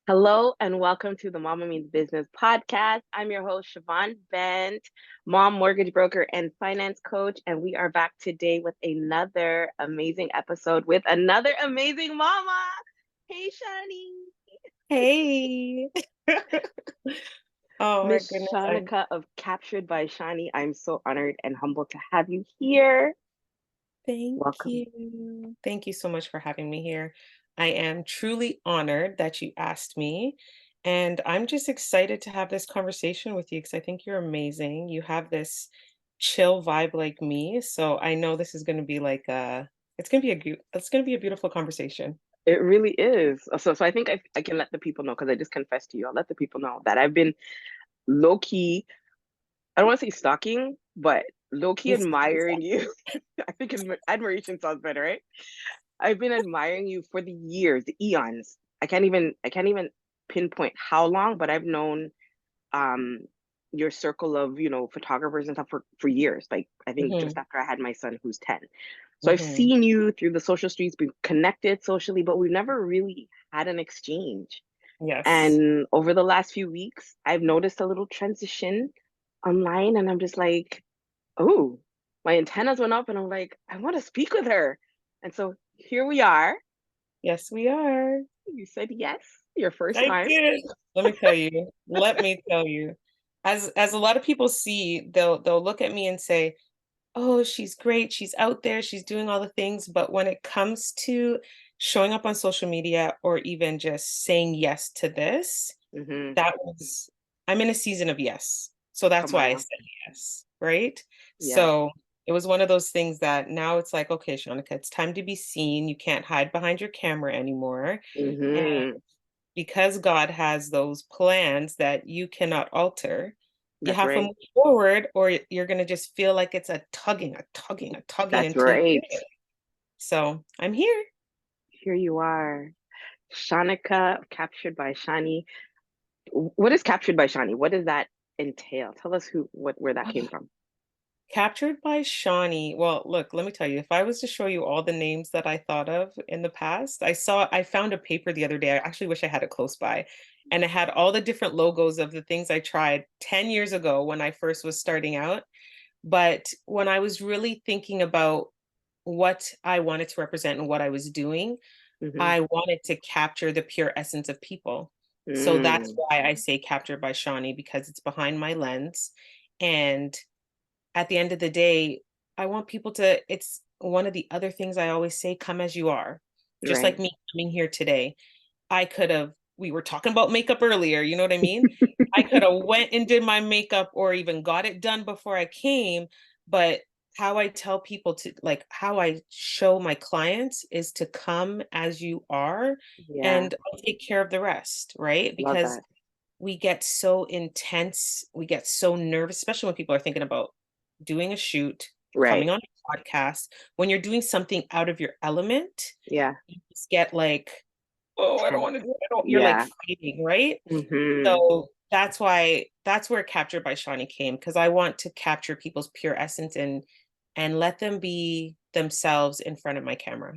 Hello and welcome to the Mama Means Business podcast. I'm your host, Siobhan Bent, mom, mortgage broker, and finance coach. And we are back today with another amazing episode with another amazing mama. Hey, Shani. Hey. Oh my Miss goodness. Shanika of Captured by Shani. I'm so honored and humbled to have you here. Thank Welcome. you. Thank you so much for having me here. I am truly honored that you asked me. And I'm just excited to have this conversation with you because I think you're amazing. You have this chill vibe like me. So I know this is going to be like it's going to be a beautiful conversation. It really is. So I think I can let the people know because I just confessed to you. I'll let the people know that I've been low key, I don't want to say stalking, but low key It's- admiring you. I think admiration sounds better, right? I've been admiring you for the years, the eons. I can't even pinpoint how long, but I've known um your circle of, photographers and stuff for years. Like I think just Mhm, after I had my son who's 10. So I've mhm. seen you through the social streets, we've connected socially, but we've never really had an exchange. Yes. And over the last few weeks, I've noticed a little transition online, and I'm just like, oh, my antennas went up, and I'm like, I want to speak with her. And so here we are. Yes, we are. You said yes, your first I time. did. Let me tell you. As a lot of people see, they'll look at me and say, "Oh, she's great. She's out there. She's doing all the things." But when it comes to showing up on social media or even just saying yes to this, Hmm. that was I'm in a season of yes. So that's Come on why I now. said yes, right? Yes. So it was one of those things that now it's like, okay, Shanika, it's time to be seen. You can't hide behind your camera anymore. Hmm. Because God has those plans that you cannot alter, you That's have to right. move forward or you're going to just feel like it's a tugging That's until you right. get it. So I'm here. Here you are. Shanika, captured by Shani. What is captured by Shani? What does that entail? Tell us where that came from. Captured by Shawnee. Well, look, let me tell you, if I was to show you all the names that I thought of in the past, I found a paper the other day. I actually wish I had it close by. And it had all the different logos of the things I tried 10 years ago when I first was starting out. But when I was really thinking about what I wanted to represent and what I was doing, Hmm. I wanted to capture the pure essence of people. So that's Mm, why I say captured by Shawnee because it's behind my lens. And at the end of the day, I want people to, it's one of the other things I always say, come as you are. Just right. like me coming here today. We were talking about makeup earlier, you know what I mean? I could have went and did my makeup or even got it done before I came, but how I tell people to like how I show my clients is to come as you are Yeah, and I'll take care of the rest, right? love Because that. we get so intense, we get so nervous, especially when people are thinking about doing a shoot, Right. coming on a podcast. When you're doing something out of your element, Yeah. you just get like, oh, I don't Tense. want to do it. I don't, you're like Yeah. fighting, right? Hmm. So that's where Captured by Shawnee came because I want to capture people's pure essence and let them be themselves in front of my camera.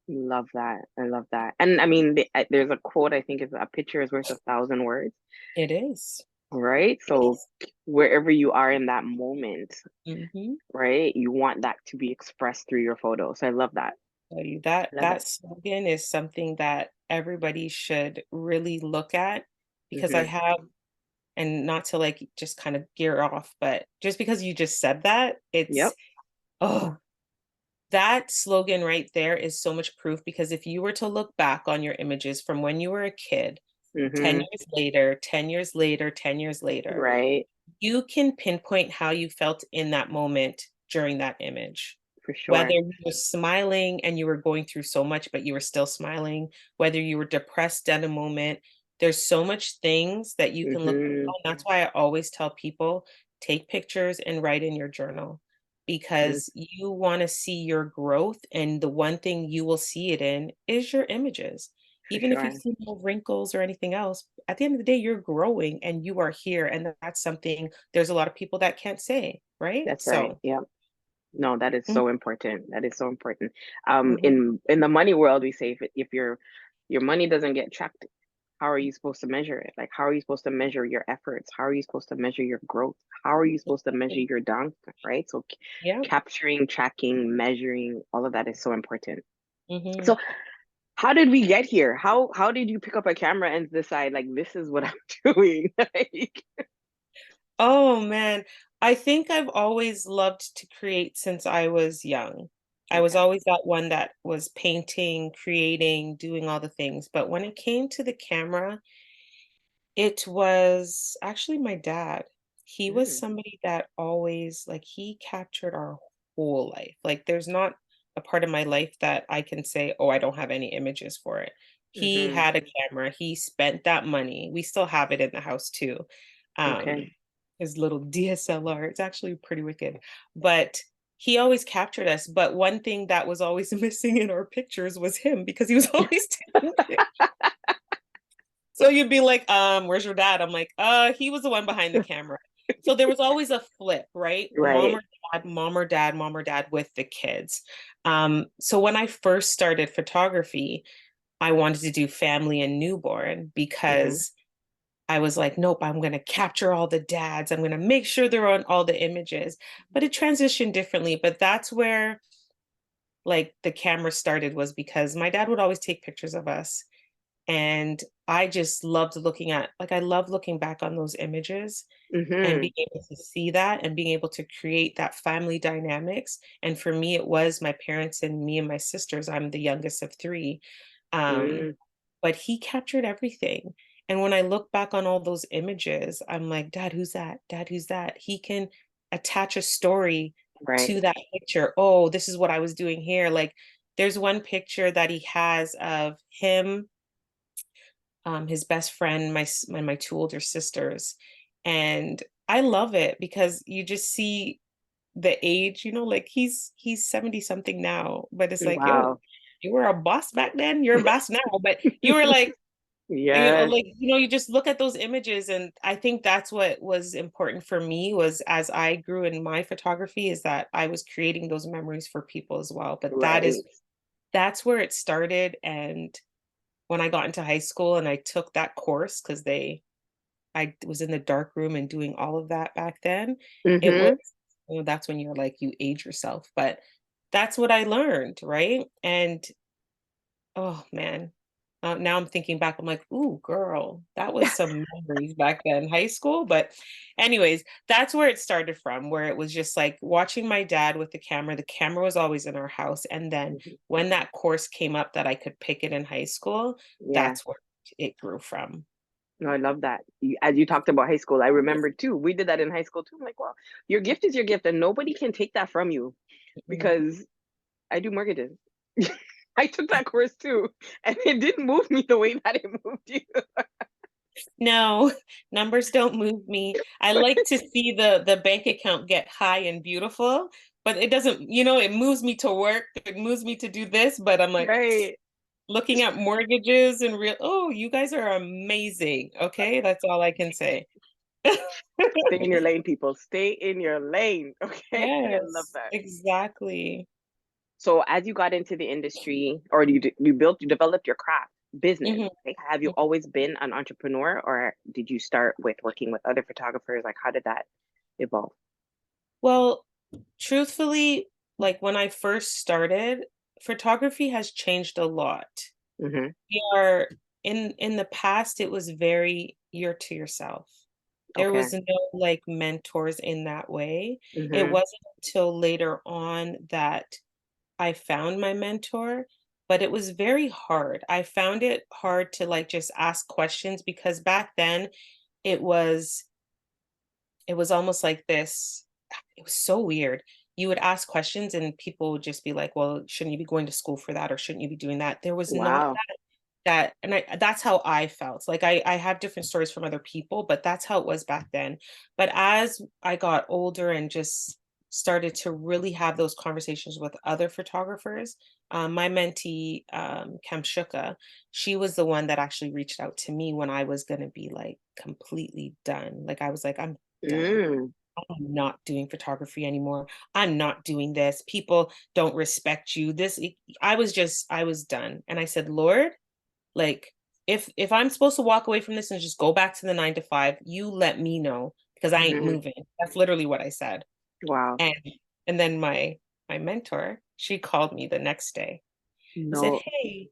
Love that. I love that. And I mean, there's a quote, I think is a picture is worth a thousand words, It is. right? It So is. wherever you are in that moment, Mm-hmm. right, you want that to be expressed through your photo. So I love that. Tell you that I love it. that slogan is something that everybody should really look at because I Hmm. have and not to like just kind of gear off, but just because you just said that, it's Yep. oh, that slogan right there is so much proof because if you were to look back on your images from when you were a kid, 10 Hmm. years later, 10 years later, 10 years later, Right. you can pinpoint how you felt in that moment during that image. For Whether sure. you were smiling and you were going through so much, but you were still smiling, whether you were depressed at a moment, there's so much things that you can look back Hmm. on. That's why I always tell people take pictures and write in your journal because you want to see your growth. And the one thing you will see it in is your images. For Even if you sure. see no wrinkles or anything else, at the end of the day, you're growing and you are here. And that's something there's a lot of people that can't say, right? That's right. So Yep. No, that is Mhm, so important. That is so important. mhm. In the money world, we say if your money doesn't get tracked, how are you supposed to measure it? Like, how are you supposed to measure your efforts? How are you supposed to measure your growth? How are you supposed to measure your down, right? So Yeah. capturing, tracking, measuring, all of that is so important. Mhm. So how did we get here? How did you pick up a camera and decide like this is what I'm doing? Like, Oh man, I think I've always loved to create since I was young. I was okay. always that one that was painting, creating, doing all the things. But when it came to the camera, it was actually my dad. He was Mm, somebody that always like he captured our whole life. Like there's not a part of my life that I can say, "Oh, I don't have any images for it." He mm-hmm. had a camera. He spent that money. We still have it in the house too. Okay. His little DSLR. It's actually pretty wicked. But he always captured us. But one thing that was always missing in our pictures was him because he was always taking pictures. So you'd be like, where's your dad? I'm like, he was the one behind the camera. So there was always a flip, right? Right. Mom or dad with the kids. So when I first started photography, I wanted to do family and newborn Mm-hmm. because I was like, nope, I'm going to capture all the dads. I'm going to make sure they're on all the images. But it transitioned differently. But that's where like the camera started was because my dad would always take pictures of us and I just loved looking at like I love looking back on those images and Mm-hmm. being able to see that and being able to create that family dynamics. And for me, it was my parents and me and my sisters. I'm the youngest of three. Um, Mm, but he captured everything. And when I look back on all those images, I'm like, Dad, who's that? Dad, who's that? He can attach a story right. to that picture. Oh, this is what I was doing here. Like, there's one picture that he has of him, his best friend, my two older sisters, and I love it because you just see the age, like he's 70 something now, but it's like, yo, Wow. you were a boss back then, you're a boss now, but you were like, Yes. you just look at those images, and I think that's what was important for me was as I grew in my photography is that I was creating those memories for people as well. But Right. that's where it started. And when I got into high school and I took that course because I was in the dark room and doing all of that back then, it was Mm-hmm. that's when you're like you age yourself. But that's what I learned, right? And oh man, now I'm thinking back, I'm like, ooh, girl, that was some memories back then, high school. But anyways, that's where it started from, where it was just like watching my dad with the camera. The camera was always in our house. And then when that course came up that I could pick it in high school, Yeah. that's where it grew from. No, I love that. As you talked about high school, I remember too. We did that in high school too. I'm like, well, your gift is your gift, and nobody can take that from you Mm. because I do mortgages. I took that course too, and it didn't move me the way that it moved you. No, numbers don't move me. I like to see the bank account get high and beautiful, but it doesn't, it moves me to work, it moves me to do this, but I'm like Right. looking at mortgages and oh, you guys are amazing. Okay, that's all I can say. Stay in your lane, people. Stay in your lane. Okay. I love Yes, that. exactly. So as you got into the industry, or you developed your craft business, Mhm. like have you always been an entrepreneur, or did you start with working with other photographers? Like how did that evolve? Well, truthfully, like when I first started, photography has changed a lot. Mm-hmm. We are in the past, it was very you're to yourself. There Okay. was no like mentors in that way. It Mm-hmm. wasn't until later on that I found my mentor, but it was very hard. I found it hard to like just ask questions because back then it was it was almost like this. It was so weird. You would ask questions and people would just be like, "Well, shouldn't you be going to school for that or shouldn't you be doing that?" There was not Wow. and that's how I felt. Like I have different stories from other people, but that's how it was back then. But as I got older and just started to really have those conversations with other photographers, my mentee, Kamshuka, she was the one that actually reached out to me when I was going to be like completely done. Like I was like, I'm done. Mm. I'm not doing photography anymore. I'm not doing this. People don't respect you. I was done. And I said, Lord, like if I'm supposed to walk away from this and just go back to the 9 to 5, you let me know because I ain't Hmm. moving. That's literally what I said. Wow. And and then my mentor, she called me the next day and said, No. "Hey,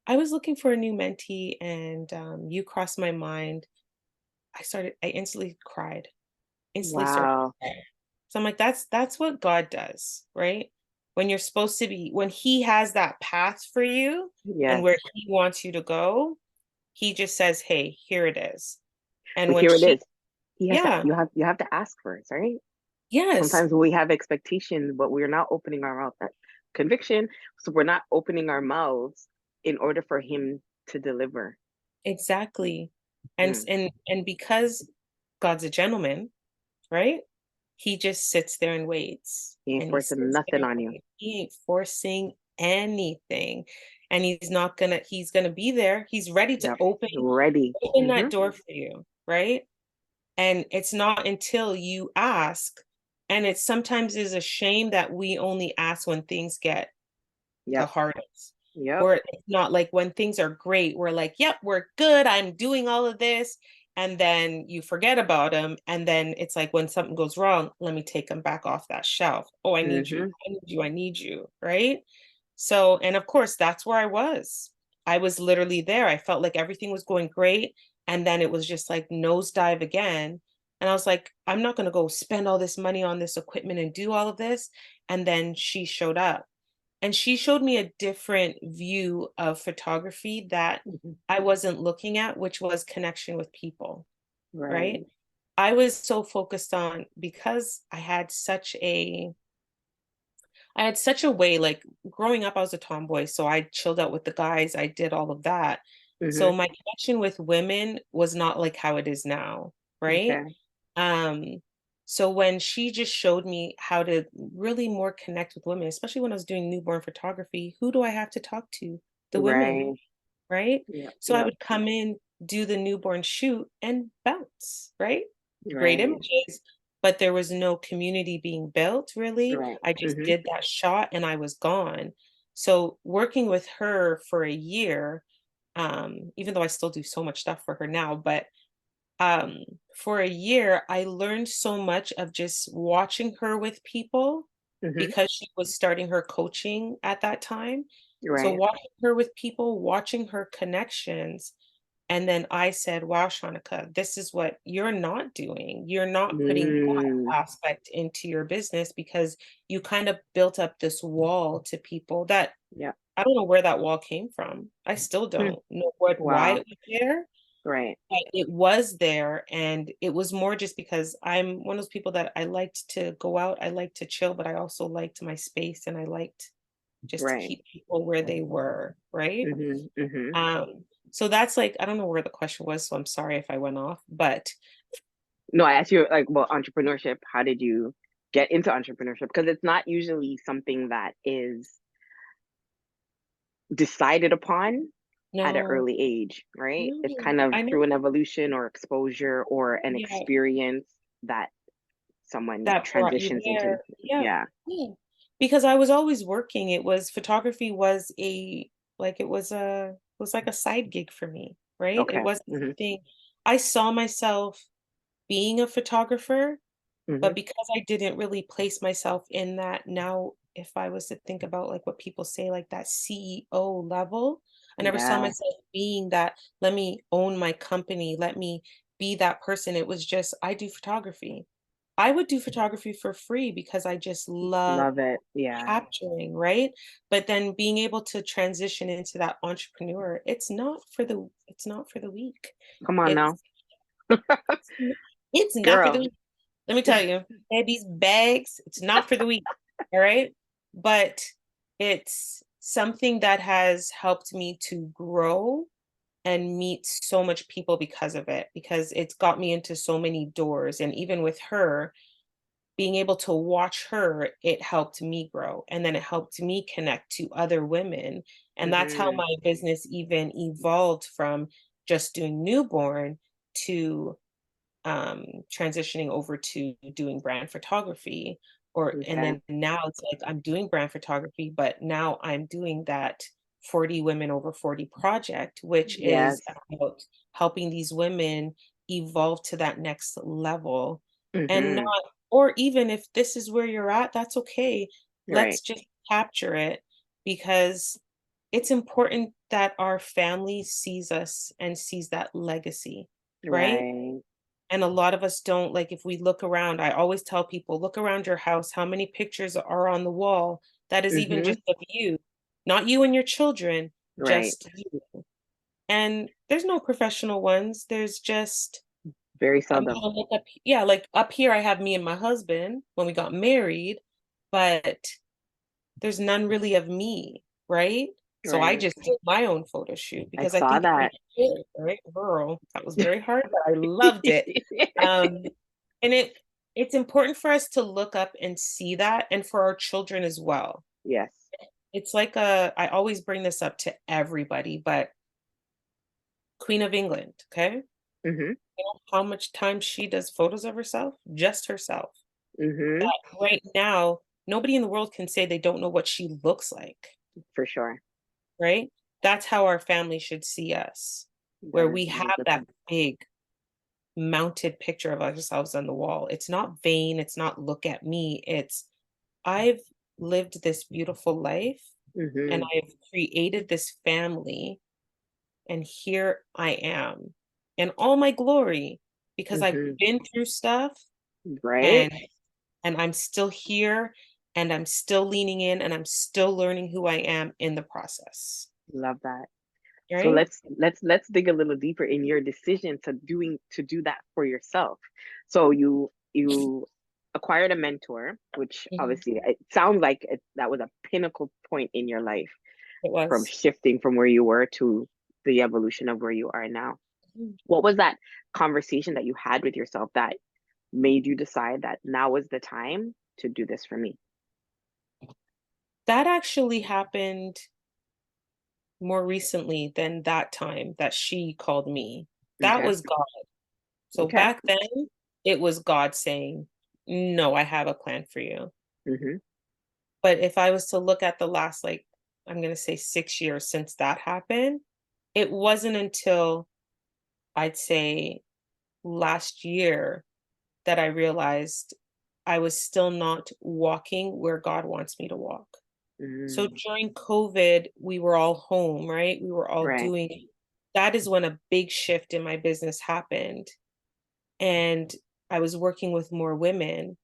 I was looking for a new mentee and you crossed my mind." I instantly cried. Instantly started Wow. to cry. So I'm like, that's what God does, right? When you're supposed to be, when He has that path for you and Yes. where He wants you to go, He just says, "Hey, here it is." And But when here it she, is. He has to, yeah, you have to ask first, right? yes, Sometimes we have expectations, but we're not opening our mouth. Conviction. So we're not opening our mouths in order for him to deliver. exactly. Mm. And because God's a gentleman, right? He just sits there and waits. He ain't And he forcing sits there nothing on and you. waits. He ain't forcing anything. And he's gonna be there. He's ready to Yep. Ready. open Hmm. that door for you, right? And it's not until you ask, and it sometimes is a shame that we only ask when things get the Yep. hardest. Yep. Or it's not like when things are great, we're like, yep, we're good. I'm doing all of this. And then you forget about them. And then it's like when something goes wrong, let me take them back off that shelf. Oh, I need you. Hmm. I need you. I need you. Right. So, and of course, that's where I was. I was literally there. I felt like everything was going great. And then it was just like nosedive again. And I was like, I'm not going to go spend all this money on this equipment and do all of this. And then she showed up and she showed me a different view of photography that Hmm. I wasn't looking at, which was connection with people, right? Right. I was so focused on because I had such a way, like growing up, I was a tomboy, so I chilled out with the guys, I did all of that. Hmm. So my connection with women was not like how it is now, right? Okay. Um, so when she just showed me how to really more connect with women, especially when I was doing newborn photography, who do I have to talk to? The women, Right. right? Yep. So I Yep. would come in, do the newborn shoot and bounce, right? Great Right. images, but there was no community being built really. Right. I just Hmm. did that shot and I was gone. So working with her for a year, even though I still do so much stuff for her now, but um, for a year, I learned so much of just watching her with people Hmm. because she was starting her coaching at that time. So Right. watching her with people, watching her connections. And then I said, wow, Shanika, this is what you're not doing. You're not putting Mm. that aspect into your business because you kind of built up this wall to people that Yep. I don't know where that wall came from. I still Hmm. don't know why Wow. it was there, Right. but it was there, and it was more just because I'm one of those people that I liked to go out, I liked to chill, but I also liked my space and I liked just to Right. keep people where they were, right? Hmm. Hmm. So that's like, I don't know where the question was, so I'm sorry if I went off, but No, I asked you like, well, entrepreneurship. How did you get into entrepreneurship? Because it's not usually something that is decided upon at an no, early age, right? It's no, kind of I through know, an evolution or exposure or an yeah, experience that someone that brought you transitions into. there. Yeah, Yeah. yeah. Because I was always working. Photography was it was like a side gig for me, right? It Okay. wasn't Hmm. something I saw myself being a photographer, Hmm. but because I didn't really place myself in that now, if I was to think about like what people say, like that CEO level, I never saw Yeah. myself being that, let me own my company, let me be that person. It was just, I do photography. I would do photography for free because I just love Love it. Yeah. capturing, right? But then being able to transition into that entrepreneur, it's not for the weak. Come on now, It's it's not for the girl. weak. Let me tell you, these bags, it's not for the weak. All right. But it's something that has helped me to grow and meet so much people because of it, because it's got me into so many doors. And even with her, being able to watch her, it helped me grow. And then it helped me connect to other women. And that's how Hmm. my business even evolved from just doing newborn to transitioning over to doing brand photography, or and Okay. then now it's like I'm doing brand photography, but now I'm doing that 40 women over 40 project, which is Yes. about helping these women evolve to that next level. And Mm-hmm. not, or even if this is where you're at, that's okay. Right. Let's just capture it, because it's important that our family sees us and sees that legacy, right? Right. And a lot of us don't. Like, if we look around, I always tell people, look around your house, how many pictures are on the wall that is even Mm-hmm. just of you, not you and your children, Right. just you. And there's no professional ones. There's just, Very I'm seldom. gonna look up, yeah, like up here, I have me and my husband when we got married, but there's none really of me, right? So I Right. just did my own photo shoot I because I saw think it's that. important, right? Girl, that was very hard, but I loved it. Um, and it's important for us to look up and see that, and for our children as well. Yes. It's like a, I always bring this up to everybody, but Queen of England, okay? Mm-hmm. You know how much time she does photos of herself? Just herself. Mm-hmm. Right now, nobody in the world can say they don't know what she looks like, For sure. right? That's how our family should see us, That where is we a have really good that point. big mounted picture of ourselves on the wall. It's not vain, it's not look at me, it's I've lived this beautiful life and Mm-hmm. I've created this family, and here I am in all my glory, because I've Mm-hmm. been through stuff, Right. and I'm still here, and I'm still leaning in, and I'm still learning who I am in the process. Love that. So Right? let's dig a little deeper in your decision to do that for yourself. So you acquired a mentor, which Mhm. obviously it sounds like that was a pinnacle point in your life It from was. shifting from where you were to the evolution of where you are now. Mhm. What was that conversation that you had with yourself that made you decide that now was the time to do this for me? That actually happened more recently than that time that she called me. That Okay. was God. So Okay. back then, it was God saying, "No, I have a plan for you." Mm-hmm. But if I was to look at the last, like, I'm gonna say 6 years since that happened, it wasn't until, I'd say, last year that I realized I was still not walking where God wants me to walk. So Mm, during COVID, we were all home, right? We were all right. doing, that is when a big shift in my business happened. And I was working with more women.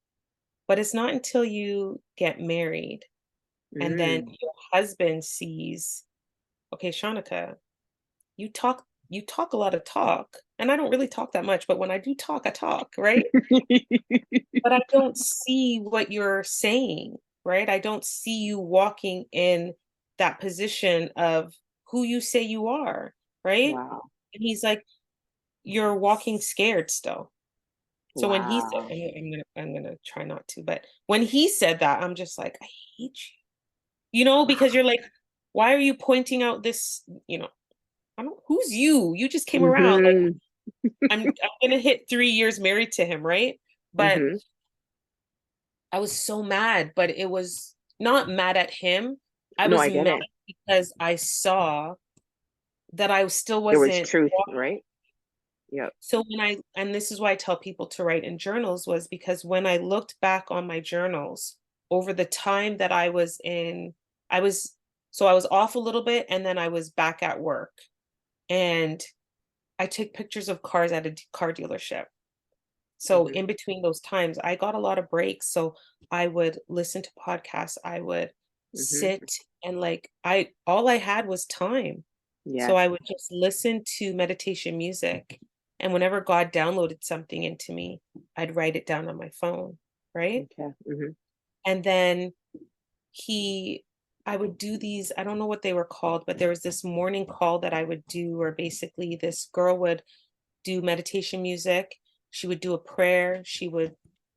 But it's not until you get married and then Mm. your husband sees, okay, Shanika, you talk a lot of talk. And I don't really talk that much, but when I do talk, I talk, right? But I don't see what you're saying, right? I don't see you walking in that position of who you say you are, right? Wow. And he's like, you're walking scared still. So when he said, Wow. I'm gonna try not to, but when he said that, I'm just like, I hate you, because Wow. you're like, why are you pointing out this, I don't, who's you? You just came around. Like, Mhm. I'm gonna hit 3 years married to him, right? But Mhm. I was so mad, but it was not mad at him. I No, was I get mad it. because I saw that I still There was wasn't. truth, right? Yep. So and this is why I tell people to write in journals, was because when I looked back on my journals over the time that I was in, I was, so I was off a little bit and then I was back at work, and I took pictures of cars at a car dealership. So Mhm. in between those times, I got a lot of breaks. So I would listen to podcasts. I would Mhm. sit and, like, all I had was time. So Yes. I would just listen to meditation music. And whenever God downloaded something into me, I'd write it down on my phone, right? Okay. Mhm. And then he I would do these, I don't know what they were called, but there was this morning call that I would do where basically this girl would do meditation music. She would do a prayer. She would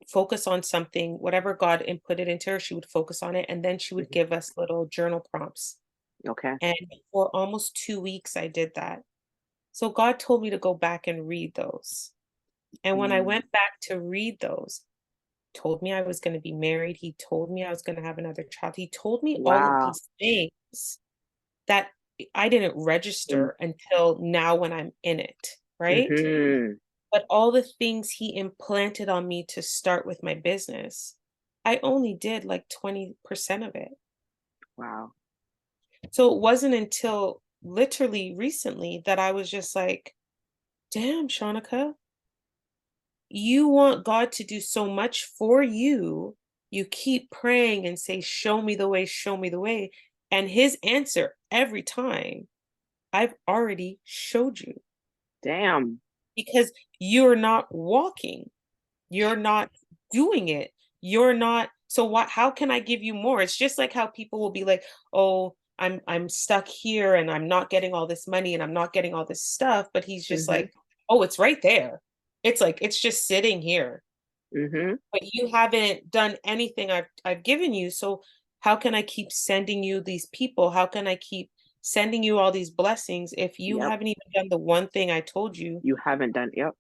focus on something, whatever God inputted into her, she would focus on it. And then she would Mhm. give us little journal prompts. Okay. And for almost 2 weeks, I did that. So God told me to go back and read those. And when I Mm. went back to read those, told me I was going to be married. He told me I was going to have another child. He told me all of Wow. these things that I didn't Mm. register until now when I'm in it, right? Mm-hmm. But all the things he implanted on me to start with my business, I only did like 20% of it. Wow. So it wasn't until literally recently that I was just like, damn, Shanika, you want God to do so much for you. You keep praying and say, show me the way, show me the way. And his answer every time, I've already showed you Damn. because you're not walking. You're not doing it. You're not, so what, how can I give you more? It's just like how people will be like, "Oh, I'm stuck here and I'm not getting all this money and I'm not getting all this stuff." But he's just Mm-hmm. like, "Oh, it's right there. It's like it's just sitting here. Mm-hmm. But you haven't done anything I've given you. So how can I keep sending you these people? How can I keep sending you all these blessings if you Yep. haven't even done the one thing I told you?" You haven't done. Yep.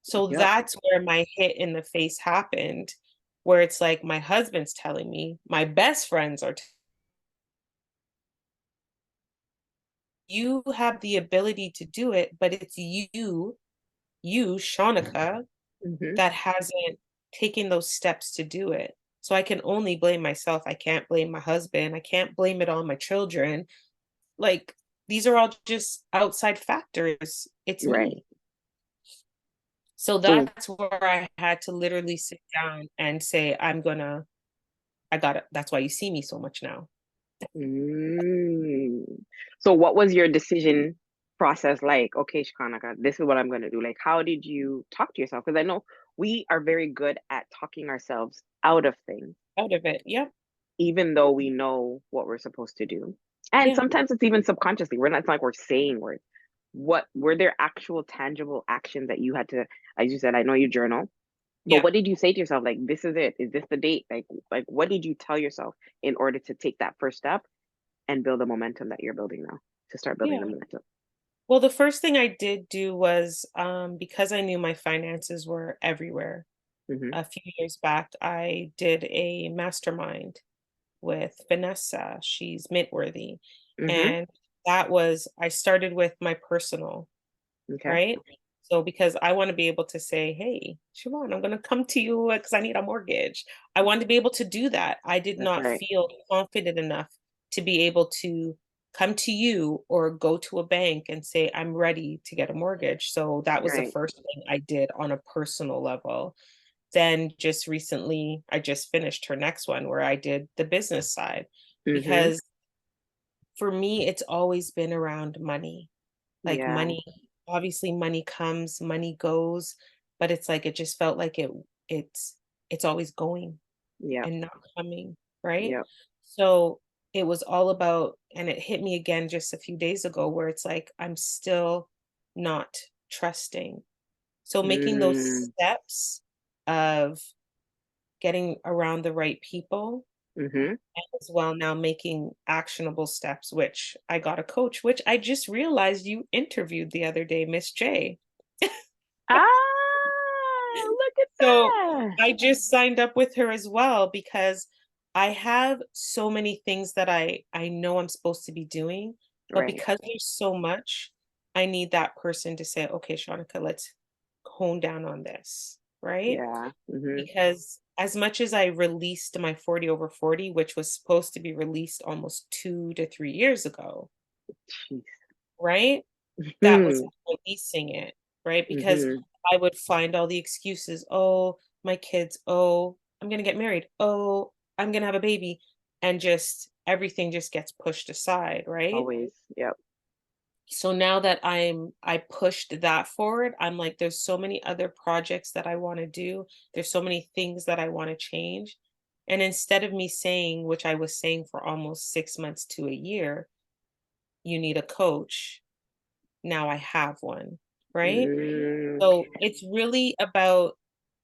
So Yep. that's where my hit in the face happened, where it's like my husband's telling me, my best friends are, you have the ability to do it, but it's you, Shanika, Mm-hmm. that hasn't taken those steps to do it. So I can only blame myself. I can't blame my husband. I can't blame it on my children. Like these are all just outside factors. It's Right. me. So So, that's where I had to literally sit down and say, I got it. That's why you see me so much now. mm. So what was your decision process like? Okay, Shikanika, this is what I'm gonna do. Like, how did you talk to yourself? Because I know we are very good at talking ourselves out of things, Out of it. Yep. even though we know what we're supposed to do. And Yeah. sometimes it's even subconsciously. We're not, it's not like we're saying words. What were there actual tangible actions that you had to, as you said, I know you journal, but Yeah. what did you say to yourself? Like, this is it. Is this the date? Like what did you tell yourself in order to take that first step and build the momentum that you're building now to start building the Yeah. momentum? Well, the first thing I did do was because I knew my finances were everywhere. Mm-hmm. A few years back, I did a mastermind with Vanessa. She's Mintworthy. Mm-hmm. And that was, I started with my personal, Okay. right? So because I want to be able to say, hey, Siobhan, I'm going to come to you because I need a mortgage. I wanted to be able to do that. I did That's not right. feel confident enough to be able to come to you or go to a bank and say, I'm ready to get a mortgage. So that was the Right. first thing I did on a personal level. Then just recently, I just finished her next one where I did the business side Mm-hmm. because for me, it's always been around money. Like Yeah. money, obviously money comes, money goes, but it's like it just felt like it's it's always going Yep. and not coming, right? Yep. So it was all about, and it hit me again just a few days ago where it's like I'm still not trusting. So making those Mm. steps of getting around the right people Mm-hmm. as well now making actionable steps, which I got a coach, which I just realized you interviewed the other day, Miss J. Ah, look at So that. I just signed up with her as well because I have so many things that I know I'm supposed to be doing, but Right. because there's so much, I need that person to say, okay, Shanika, let's hone down on this, right? Yeah. Mm-hmm. Because as much as I released my 40 over 40, which was supposed to be released almost 2 to 3 years ago, Jeez. right? That was Hmm. releasing it, right? Because Mm-hmm. I would find all the excuses. Oh, my kids. Oh, I'm going to get married. Oh, I'm going to have a baby. And just everything just gets pushed aside, right? Always. Yep. So now that I pushed that forward, I'm like, there's so many other projects that I want to do. There's so many things that I want to change. And instead of me saying, which I was saying for almost 6 months to a year, you need a coach, now I have one, right? Mm, So okay. it's really about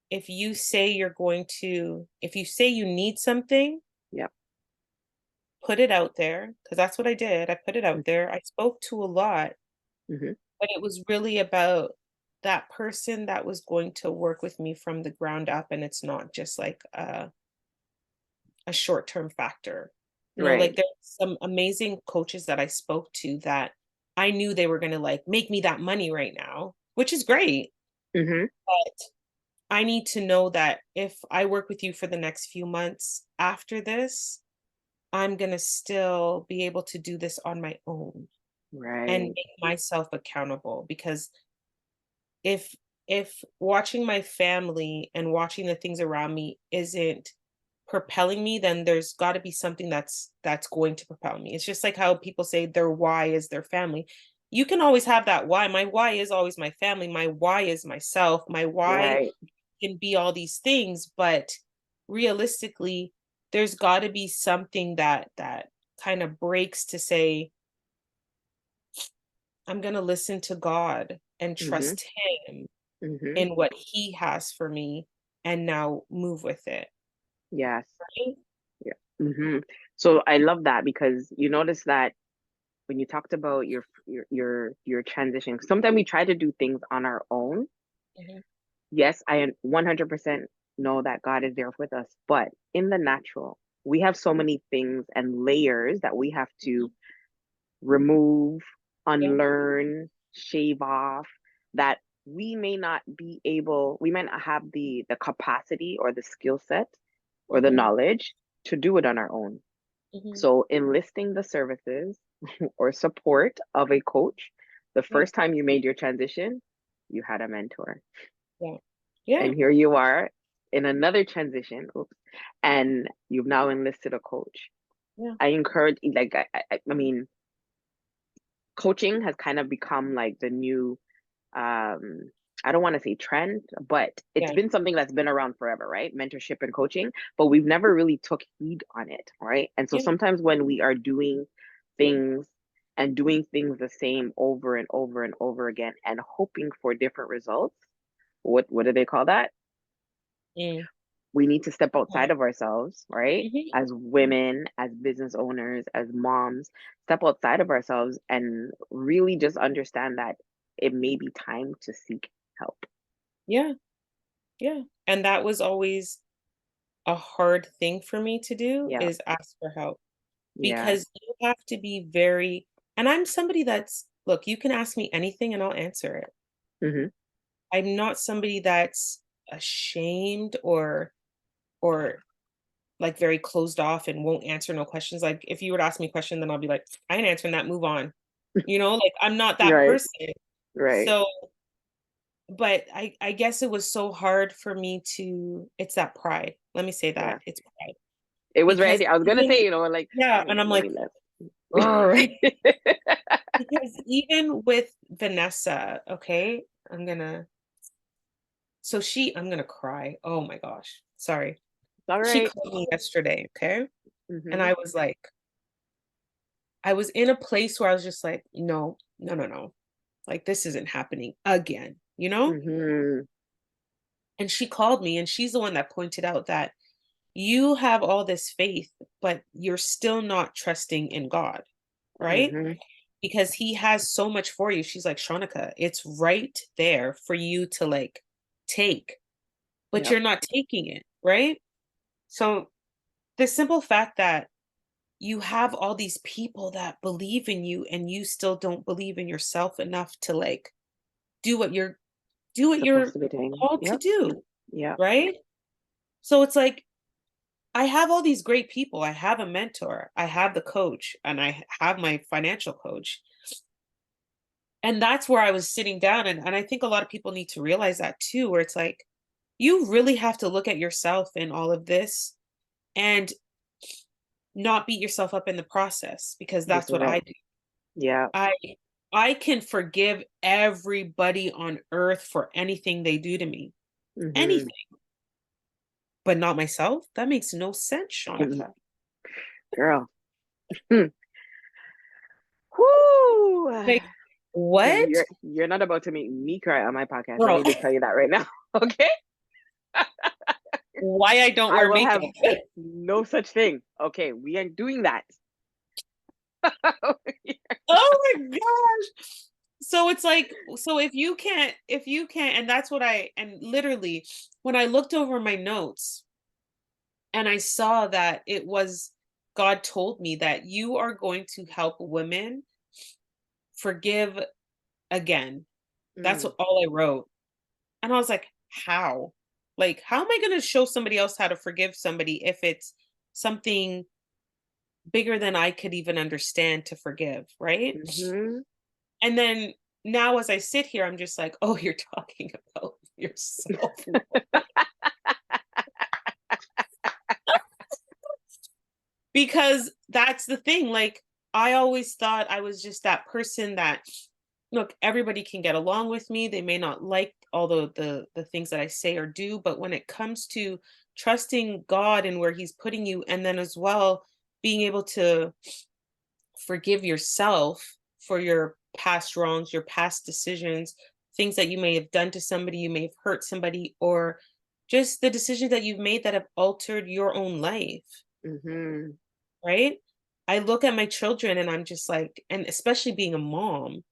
if you say you need something, Yep. put it out there, because that's what I did. I put it out there. I spoke to a lot, Mm-hmm. but it was really about that person that was going to work with me from the ground up, and it's not just like a short-term factor. Right. Like there's some amazing coaches that I spoke to that I knew they were going to like make me that money right now, which is great. Mm-hmm. But I need to know that if I work with you for the next few months after this, I'm going to still be able to do this on my own and Right. make myself accountable, because if watching my family and watching the things around me isn't propelling me, then there's got to be something that's going to propel me. It's just like how people say their why is their family. You can always have that why. My why is always my family. My why is myself. My why Right. can be all these things, but realistically, there's got to be something that kind of breaks to say, I'm going to listen to God and Mm-hmm. trust him Mm-hmm. in what he has for me and now move with it. Yes. Right? Yeah. Mm-hmm. So I love that because you notice that when you talked about your transition, sometimes we try to do things on our own. Mhm. Yes, I 100% know that God is there with us, but in the natural, we have so many things and layers that we have to Mhm. remove, Yeah. unlearn, shave off that we might not have the capacity or the skill set or the Mhm. knowledge to do it on our own. Mhm. So enlisting the services or support of a coach, the Yeah. first time you made your transition, you had a mentor. Yeah. Yeah. And here you are in another transition, oops, and you've now enlisted a coach. Yeah. I encourage, like, I mean, coaching has kind of become like the new, um, I don't want to say trend, but it's Yeah. been something that's been around forever, right? Mentorship and coaching, but we've never really took heed on it, right? And so Yeah. sometimes when we are doing things and doing things the same over and over and over again and hoping for different results, what do they call that? Mm. We need to step Yeah. outside of ourselves, right? Mhm. As women, as business owners, as moms, step outside of ourselves and really just understand that it may be time to seek help. Yeah. Yeah. And that was always a hard thing for me to do, Yeah. is ask for help, Yeah. because you have to be very, and I'm somebody that's, look, you can ask me anything and I'll answer it. Hmm. I'm not somebody that's ashamed or like very closed off and won't answer no questions. Like if you were to ask me a question, then I'll be like, I ain't answering that, move on. Like I'm not that Right. person. Right. So, but I guess it was so hard for me to, it's that pride. Let me say Yeah. that. It's pride. It was right Because there. I was gonna even, say, like, yeah, and I'm let like, me let. "Ugh." Because even with Vanessa, okay, I'm gonna cry. Oh my gosh. Sorry. All She right. called me yesterday, okay? And Mm-hmm. I was like, I was in a place where I was just like, no, no, no, no. Like this isn't happening again? Mm-hmm. And she called me and she's the one that pointed out that you have all this faith, but you're still not trusting in God, right? Mm-hmm. Because he has so much for you. She's like, Shanika, it's right there for you to like take, but Yep. you're not taking it, right? So the simple fact that you have all these people that believe in you and you still don't believe in yourself enough to like do what you're do what Supposed you're to be doing. called to Yep. do, Yep. right? So it's like I have all these great people. I have a mentor, I have the coach, and I have my financial coach. And that's where I was sitting down, and I think a lot of people need to realize that too, where it's like you really have to look at yourself in all of this and not beat yourself up in the process, because This that's is what it. I do. Yeah. I I can forgive everybody on earth for anything they do to me. Mm-hmm. Anything, but not myself. That makes no sense, Shanika. Girl. Hmm. Whoo. Like, what? You're not about to make me cry on my podcast. Let Girl, me just tell you that right now. Okay? why I don't I wear will makeup. have no such thing. Okay, we ain't doing that. Oh my gosh. So it's like, so if you can't, and that's what and literally, when I looked over my notes and I saw that it was, God told me that you are going to help women forgive again. That's Mm, all I wrote. And I was like, how? Like, how am I going to show somebody else how to forgive somebody if it's something bigger than I could even understand to forgive, right? mhm. And then now as I sit here, I'm just like, oh, you're talking about yourself. Because that's the thing. Like, I always thought I was just that person that, look, everybody can get along with me. They may not like all the things that I say or do, but when it comes to trusting God and where He's putting you, and then as well being able to forgive yourself for your past wrongs, your past decisions, things that you may have done to somebody, you may have hurt somebody, or just the decisions that you've made that have altered your own life, Mhm. right? I look at my children and I'm just like, and especially being a mom,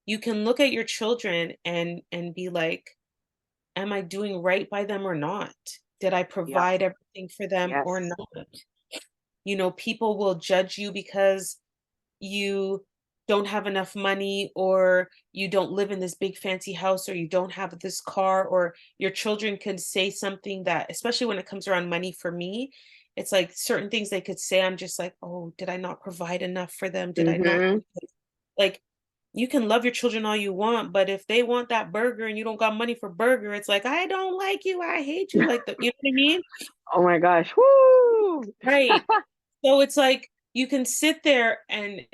you can look at your children and be like, am I doing right by them or not? Did I Yep. provide everything for them or Yes. not? People will judge you because you don't have enough money, or you don't live in this big fancy house, or you don't have this car, or your children could say something that, especially when it comes around money for me, it's like certain things they could say, I'm just like, oh, did I not provide enough for them? Did I not Mhm. like, you can love your children all you want, but if they want that burger and you don't got money for burger, it's like, I don't like you, I hate you, like, the, you know what I mean? Oh my gosh. Woo! Right. So it's like you can sit there and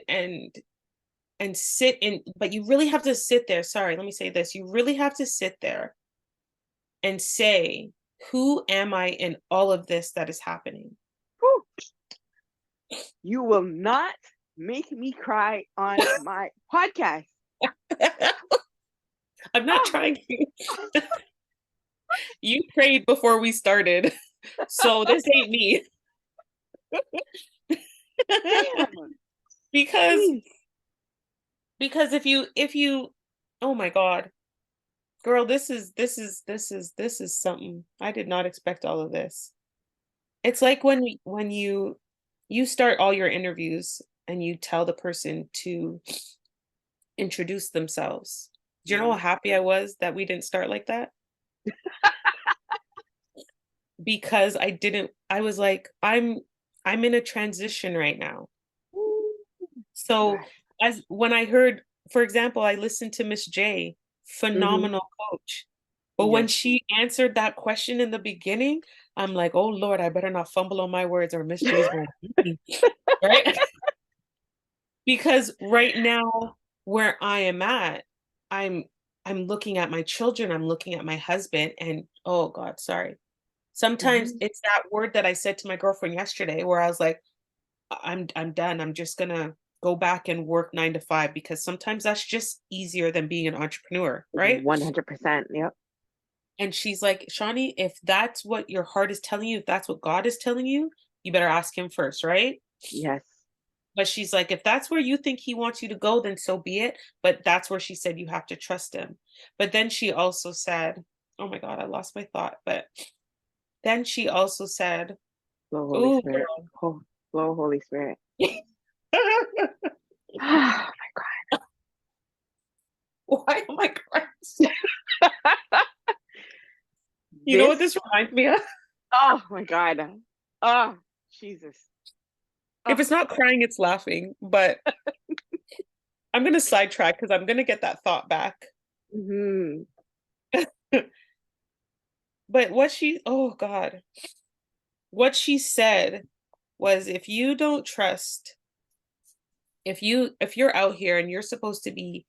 sit in, but you really have to sit there. Sorry, let me say this. You really have to sit there and say, who am I in all of this that is happening? Woo! You will not make me cry on my podcast. I'm not Oh, trying to. You prayed before we started. So this ain't me. damn. because Jeez. because if you oh my God, girl, this is something. I did not expect all of this. It's like when you start all your interviews and you tell the person to introduce themselves. Do you know how Mhm. happy I was that we didn't start like that? Because I was like, I'm in a transition right now. Ooh, So gosh. as when I heard, for example, I listened to Miss J, Mhm. phenomenal coach. But when Yes. she answered that question in the beginning, I'm like, oh Lord, I better not fumble on my words or Miss J's gonna beat me. Right? Because right now where I am at, I'm I'm looking at my children, I'm looking at my husband, and oh God, sorry. Sometimes Mhm. it's that word that I said to my girlfriend yesterday where I was like, I'm done. I'm just gonna go back and work 9 to 5, because sometimes that's just easier than being an entrepreneur, right? 100%. Yep. And she's like, Shawnee, if that's what your heart is telling you, if that's what God is telling you better ask him first, right? Yes. But she's like, if that's where you think he wants you to go, then so be it. But that's where she said you have to trust him. But then she also said, oh my God, I lost my thought. But then she also said, Flow, Holy oh, Spirit. Flow, Holy Spirit. girl. Oh Why am I crying? my God. You know what This, this reminds me of? oh my God. Oh, Jesus. If Oh. it's not crying, it's laughing. But I'm going to sidetrack because I'm going to get that thought back. Mhm. But oh God, what she said was, if you don't trust, if you're out here and you're supposed to be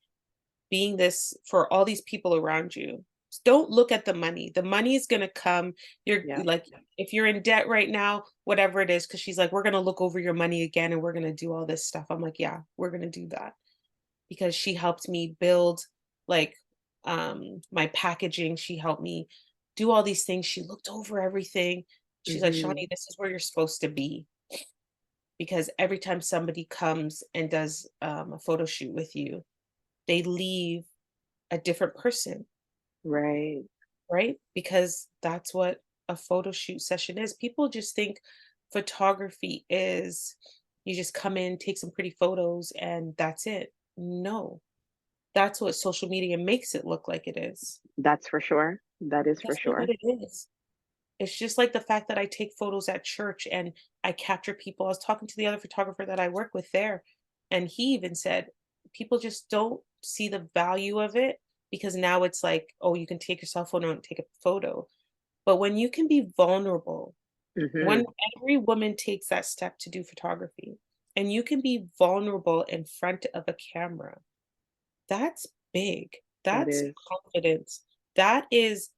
being this for all these people around you, don't look at the money. The money is going to come. You're Yeah. like, if you're in debt right now, whatever it is, because she's like, we're going to look over your money again and we're going to do all this stuff. I'm like, yeah, we're going to do that, because she helped me build, like, my packaging. She helped me do all these things. She looked over everything. She's like, Mhm. Shawnee, this is where you're supposed to be. Because every time somebody comes and does a photo shoot with you, they leave a different person, Right. right? Because that's what a photo shoot session is. People just think photography is you just come in, take some pretty photos, and that's it. No, that's what social media makes it look like it is. That's for sure. That is for That's not what sure. it is. It's just like the fact that I take photos at church and I capture people. I was talking to the other photographer that I work with there, and he even said people just don't see the value of it because now it's like, oh, you can take your cell phone and take a photo. But when you can be vulnerable, when Hmm. every woman takes that step to do photography and you can be vulnerable in front of a camera, that's big. That That's is. confidence. That is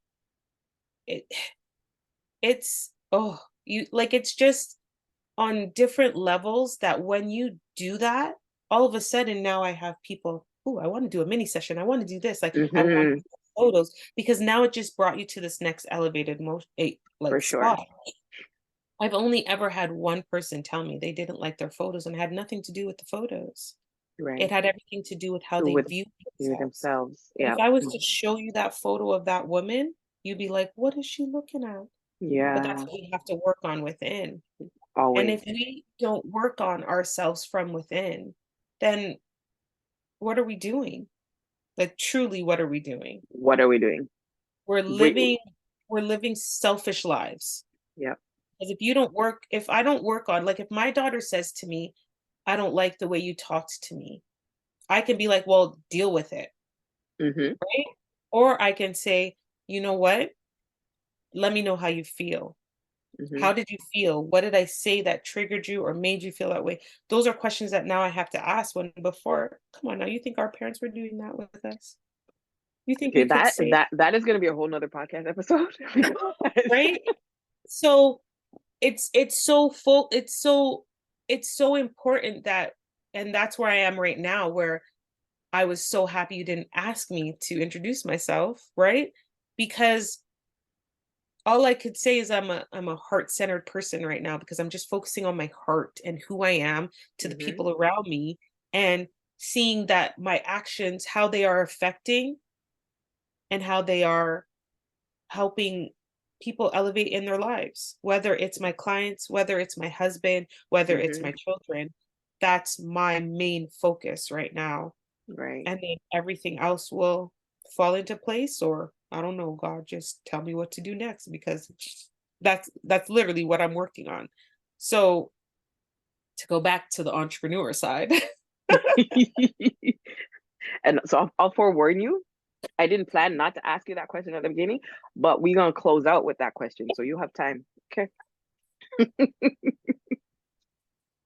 it, it's oh, you like it's just on different levels that when you do that, all of a sudden now I have people, oh, I want to do a mini session. I want to do this. Like I want Hmm. photos because now it just brought you to this next elevated For like sure. spot. I've only ever had one person tell me they didn't like their photos and it had nothing to do with the photos. It Right. had everything to do with how So they with viewed you themselves. themselves. And if Yeah. I was to show you that photo of that woman, you'd be like, what is she looking at? But that's Yeah. what we have to work on within. And Always. if we don't work on ourselves from within, then what are we doing? Like truly, what are we doing? What are we doing? We're We. living we're living selfish lives. Yep. Because if I don't work on like if my daughter says to me, I don't like the way you talked to me, I can be like, well, deal with it, Hmm. right? Or I can say, you know what? Let me know how you feel. Hmm. How did you feel? What did I say that triggered you or made you feel that way? Those are questions that now I have to ask when before, come on now, you think our parents were doing that with us? You think Okay, we could that say, that that is going to be a whole nother podcast episode because right? So it's so full, it's so important that and that's where I am right now, where I was so happy you didn't ask me to introduce myself, right? Because all I could say is I'm a heart-centered person right now because I'm just focusing on my heart and who I am to the hmm people around me and seeing that my actions, how they are affecting and how they are helping people elevate in their lives, whether it's my clients, whether it's my husband, whether it's hmm my children. That's my main focus right now. right. And then everything else will fall into place, or I don't know, God, just tell me what to do next because that's literally what I'm working on. So to go back to the entrepreneur side, And so I'll forewarn you. I didn't plan not to ask you that question at the beginning, but we're gonna close out with that question, so you have time. Okay.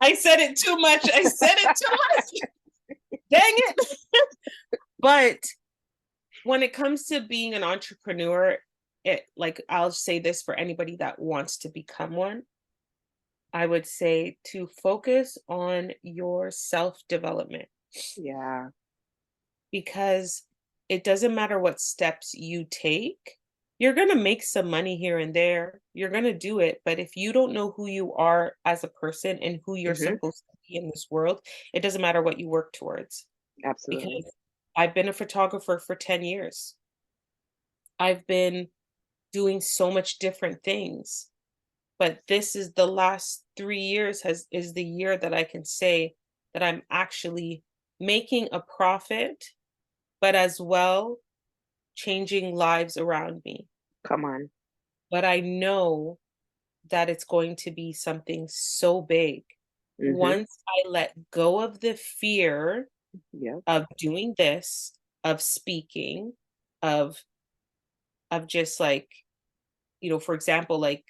I said it too much. I said it too much. Dang it. But when it comes to being an entrepreneur, it like I'll say this for anybody that wants to become one, I would say to focus on your self development Yeah. because it doesn't matter what steps you take. You're going to make some money here and there. You're going to do it. But if you don't know who you are as a person and who you're Hmm. supposed to be in this world, it doesn't matter what you work towards. Absolutely. Because I've been a photographer for 10 years. I've been doing so much different things. But this is the last 3 years is the year that I can say that I'm actually making a profit, but as well changing lives around me. Come on. But I know that it's going to be something so big. Hmm. Once I let go of the fear Yep. of doing this, of speaking, of just like, for example, like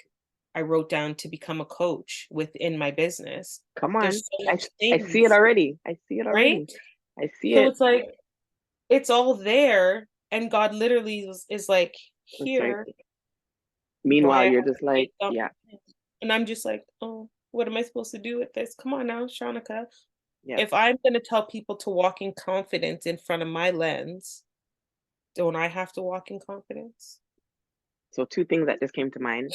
I wrote down to become a coach within my business. Come There's on. so I much I see it things, already. I see it right? already. I see So it. it's like it's all there, and God literally is like, It's like, here, do I meanwhile, have you're to just say like, yeah, something? And I'm just like, oh, what am I supposed to do with this? Come on now, Shanika. yeah. If I'm going to tell people to walk in confidence in front of my lens, don't I have to walk in confidence? So two things that just came to mind.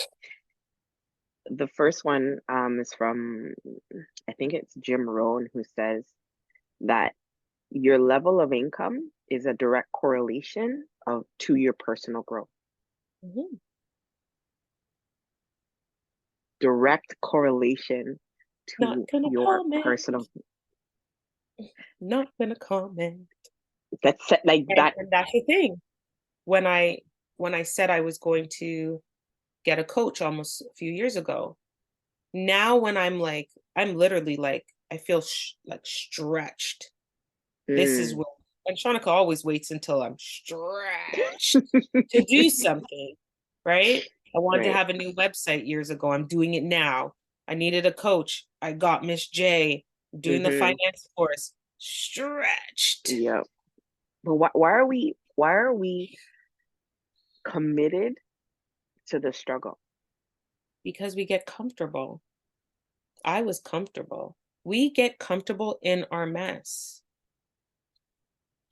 The first one is from, I think it's Jim Rohn, who says that Your level of income is a direct correlation of to your personal growth. Mhm. Direct correlation Not to gonna your comment. personal. Not gonna comment. That's like that. And that's the thing. When I said I was going to get a coach almost a few years ago, now when I'm literally like, I feel like stretched. This is Mm. what, and Shanika always waits until I'm stretched to do something, right? I wanted to Right. have a new website years ago. I'm doing it now. I needed a coach. I got Miss J doing the Mm-hmm. finance course. Stretched Yeah. But why are we committed to the struggle? because we get comfortable. I was comfortable. We get comfortable in our mess.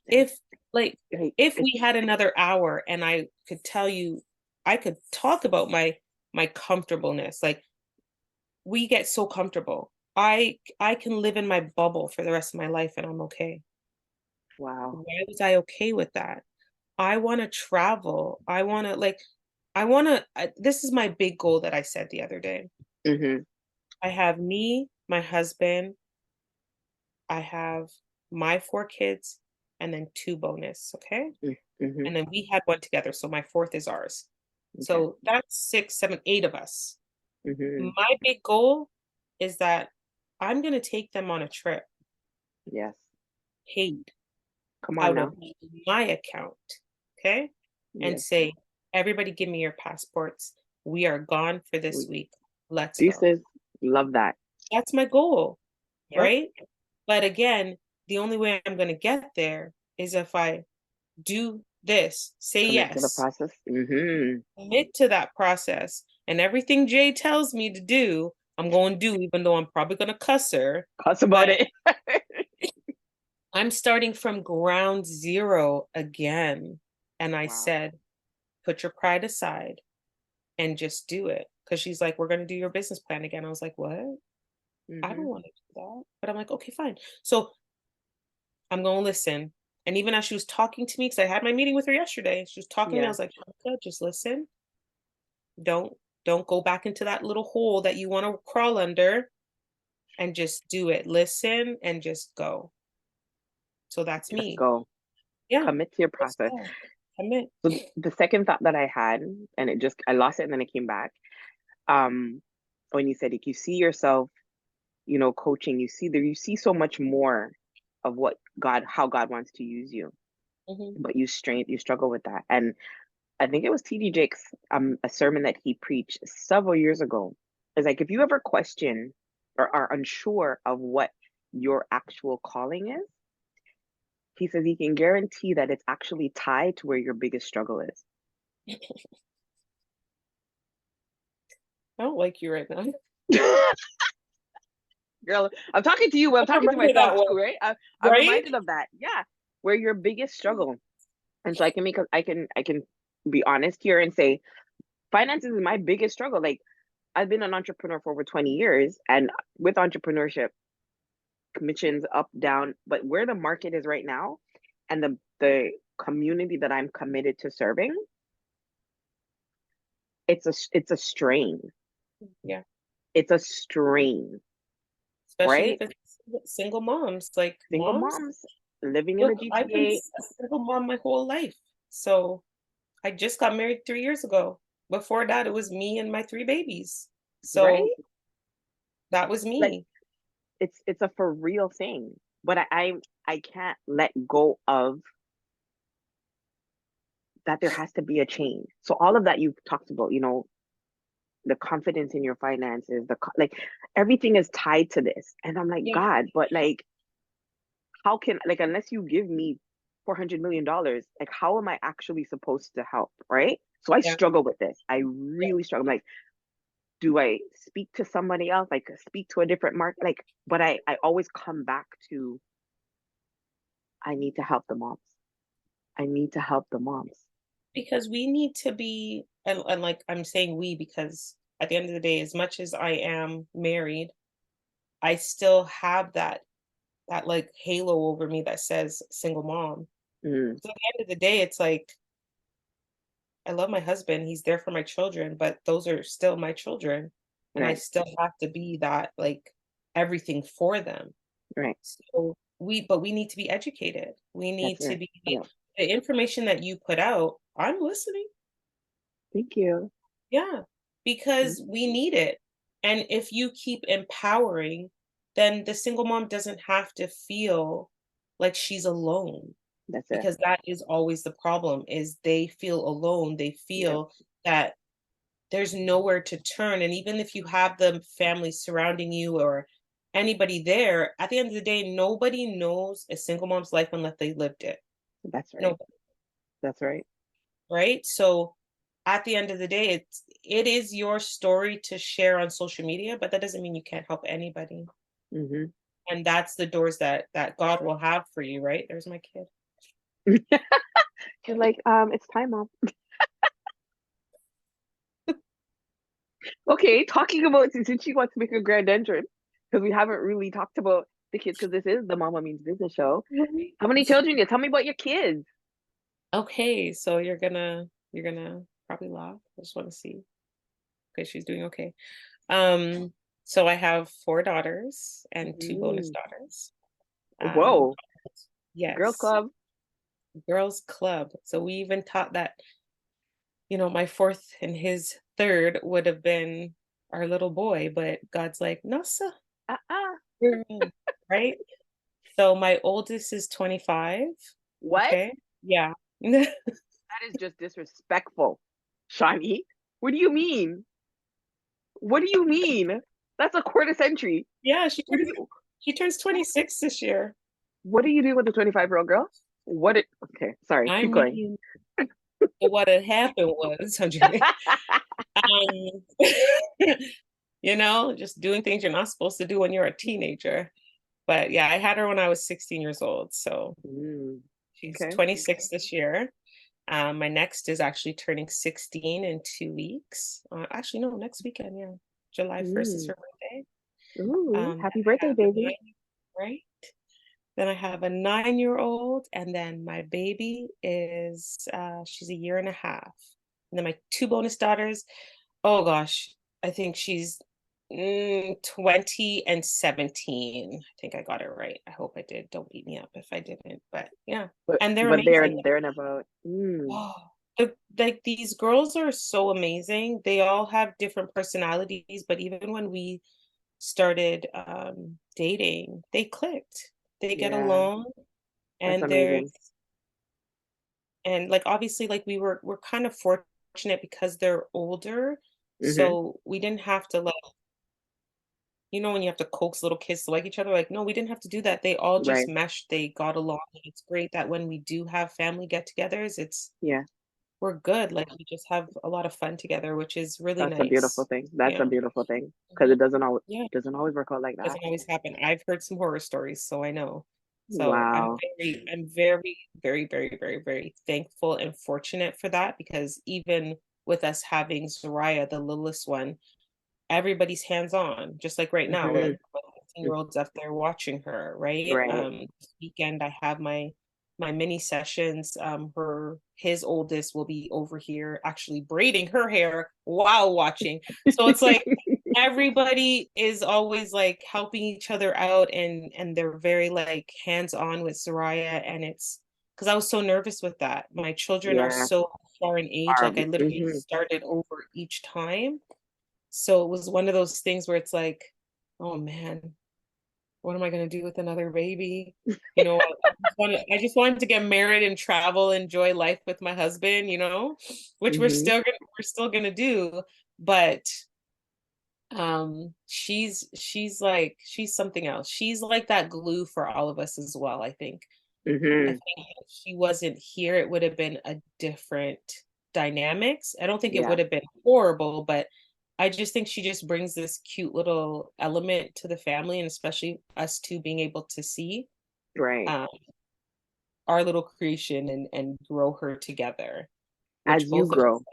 And If like like if we it's had another hour and I could tell you, I could talk about my comfortableness. Like we get so comfortable. I can live in my bubble for the rest of my life and I'm okay. wow. Why was I okay with that? I want to travel. I want to this is my big goal that I said the other day. Mm-hmm. I have me, my husband, I have my 4 kids and then 2 bonus, okay? Mm-hmm. And then we had 1 together, so my 4th is ours. Okay. So that's 6, 7, 8 of us. Mm-hmm. My big goal is that I'm gonna take them on a trip Yes. paid Come on out now. of my account, okay? And Yes. say, "Everybody give me your passports. We are gone for this We, week. Let's go." deuces. Love that. That's my goal, Yep. right? But again, the only way I'm gonna get there is if I do this, say Commit to the yes, process. Mm-hmm. commit to that process, and everything Jay tells me to do, I'm going to do, even though I'm probably going to cuss her. Cuss But about it. I'm starting from ground zero again. And I Wow. said, put your pride aside and just do it. Because she's like, we're going to do your business plan again. I was like, what? I don't Mm-hmm. want to do that. But I'm like, okay, fine. So I'm going to listen. And even as she was talking to me, because I had my meeting with her yesterday, she was talking to me. I Yeah. was like, "Monica, just listen. Don't don't go back into that little hole that you want to crawl under and just do it. Listen and just go." So that's Just me. go. Yeah. Commit to your Just process. go. Commit. So the second thought that I had, and I lost it and then it came back. Um, when you said like you see yourself, coaching, you see so much more of how God wants to use you, Mhm. but you struggle with that. And I think it was TD Jakes, a sermon that he preached several years ago. It's like if you ever question or are unsure of what your actual calling is, he says he can guarantee that it's actually tied to where your biggest struggle is. I don't like you right now. Girl, I'm talking to you, but I'm I talking to remember myself that one, too, right? I'm right? reminded of that. Yeah, where your biggest struggle. And so I can be honest here and say finances is my biggest struggle. Like I've been an entrepreneur for over 20 years, and with entrepreneurship, commissions up, down, but where the market is right now and the community that I'm committed to serving, it's a strain. Yeah. It's a strain, Especially right? if it's single moms. Like Single moms, moms living in the look, I've been GTA, a single mom my whole life. So I just got married 3 years ago. Before that, it was me and my 3 babies. So right? that was Like me. it's a for real thing. But I can't let go of that. There has to be a change. So all of that you've talked about, the confidence in your finances, like everything is tied to this. And I'm like, Yeah. God, but like, how can, like, unless you give me $400 million, like, how am I actually supposed to help? Right. So I Yeah. struggle with this. I Yeah. really struggle. I'm like, do I speak to somebody else? Like, speak to a different market? Like, but I always come back to, I need to help the moms. I need to help the moms. Because we need to be, and like I'm saying we, because at the end of the day, as much as I am married, I still have that like halo over me that says single mom. Mm, So at the end of the day, it's like I love my husband, he's there for my children, but those are still my children, and I right. still have to be that, like, everything for them. Right. So we need to be educated. We That's need to right. be Yeah. the information that you put out, I'm listening. Thank you. Yeah, Mm, because we need it. And if you keep empowering, then the single mom doesn't have to feel like she's alone, that's it. because that is always the problem is they feel alone. They Yep. feel that there's nowhere to turn. And even if you have the family surrounding you or anybody there, at the end of the day, nobody knows a single mom's life unless they lived it. That's right. No, That's right. right? So at the end of the day, it is your story to share on social media, but that doesn't mean you can't help anybody. Hmm. And that's the doors that God will have for you, right? There's my kid. She's like, it's time, mom. Okay, talking about since she wants to make a grand entrance, because we haven't really talked about the kids, because this is the Mama Means Business show. Right. How many children you? Tell me about your kids. Okay, so you're gonna probably laugh. I just want to see. Okay, she's doing okay. Um, so I have four daughters and two bonus Mm. daughters. Um, Whoa, girls yes, club. girls club. So we even taught that, my fourth and his third would have been our little boy, but God's like, no, sir, Uh-uh. you're in," right? So my oldest is 25. What? Okay. Yeah. That is just disrespectful, Shani. What do you mean? What do you mean? That's a quarter century. Yeah, What do you? she turns 26 this year. What are you doing with the 25-year-old girl? What it? Okay, sorry. I Keep going. mean, what had happened was, I'm joking. Um, just doing things you're not supposed to do when you're a teenager. But yeah, I had her when I was 16 years old. So Mm, she's okay. 26 this year. My next is actually turning 16 in 2 weeks. Actually, no, next weekend. Yeah, July 1st is Mm. her birthday. Ooh, Then happy I birthday, have a baby. right? Then I have a 9-year-old, and then my baby is she's a year and a half. And then my two bonus daughters, oh gosh, I think she's 20 and 17. I think I got it right. I hope I did. Don't beat me up if I didn't. But yeah, But and they're but they're amazing. they're in about Oh, like these girls are so amazing. They all have different personalities, but even when we started dating, they clicked. They get yeah, along, that's and amazing. like obviously like we're kind of fortunate because they're older, Hmm. so we didn't have to like, when you have to coax little kids to like each other, like no, we didn't have to do that. They all just Right. meshed, they got along. And it's great that when we do have family get-togethers, Yeah, we're good. Like we just have a lot of fun together, which is really that's a beautiful nice. thing. That's a Yeah. beautiful thing because Mhm. it Yeah. doesn't always work out like that. Doesn't always happen. I've heard some horror stories, so I know. So Wow. I'm very, very, very, very, very thankful and fortunate for that because even with us having Zariah, the littlest one, everybody's hands on, just like right now, Hmm. like 15-year-olds up there watching her, right? Right. This weekend I have my mini sessions. His oldest will be over here actually braiding her hair while watching. So it's like everybody is always like helping each other out, and they're very like hands-on with Soraya, and it's because I was so nervous with that. My children are Yeah. so far in age, like I literally Hmm. started over each time. So it was one of those things where it's like, oh man, what am I going to do with another baby? I just wanted to get married and travel, enjoy life with my husband, which Hmm. we're still gonna do. But she's something else. She's like that glue for all of us as well, I think. I Hmm. think if she wasn't here, it would have been a different dynamics. I don't think it Yeah. would have been horrible, but I just think she just brings this cute little element to the family, and especially us two being able to see Right. um, our little creation and grow her together, which As you both of us, grow,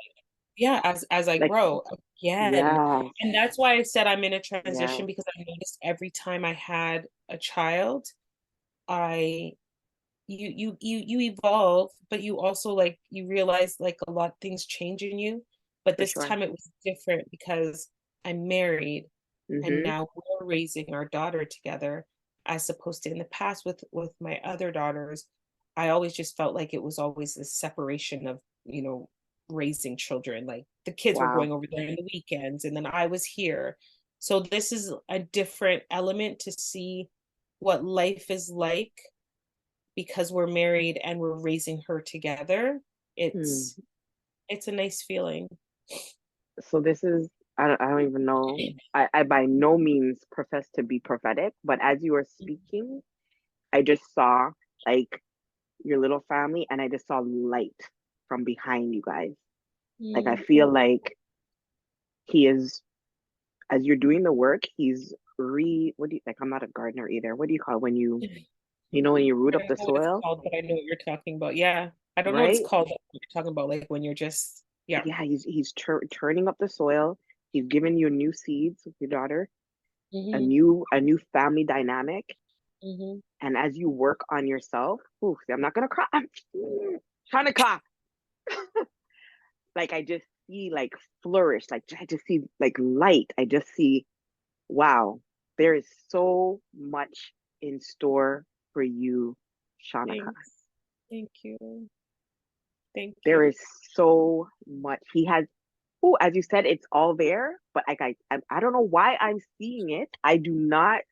yeah, as I like, grow again. yeah, And that's why I said I'm in a yeah. transition because I noticed every time I had a child, I you evolve, but you also like you realize like a lot of things change in you. But For this sure. time it was different because I'm married and Mm-hmm. now we're raising our daughter together, as opposed to in the past with my other daughters. I always just felt like it was always this separation of, raising children. Like the kids were Wow. going over there in the weekends and then I was here. So this is a different element to see what life is like because we're married and we're raising her together. Hmm. It's a nice feeling. So this is, I don't even know. I by no means profess to be prophetic, but as you were speaking, I just saw like your little family and I just saw light from behind you guys. Like I feel Thank like he is, as you're doing the work, he's what do you, like, I'm not a gardener either. What do you call it when you. when you root I up don't the know what it's soil, called, but I know what you're talking about. Yeah. I don't know what it's right? called, but what you're talking about, like when you're just, yeah. Yeah, he's turning up the soil. He's giving you new seeds with your daughter, Hmm. a new family dynamic. Hmm. And as you work on yourself, ooh, see, I'm not gonna cry. Shanika, like I just see like flourish, like I just see like light. I just see, wow, there is so much in store for you, Shanika. Thanks. Thank you. Thank There you. is so much. He has, oh, as you said, it's all there, but like I don't know why I'm seeing it. I do not.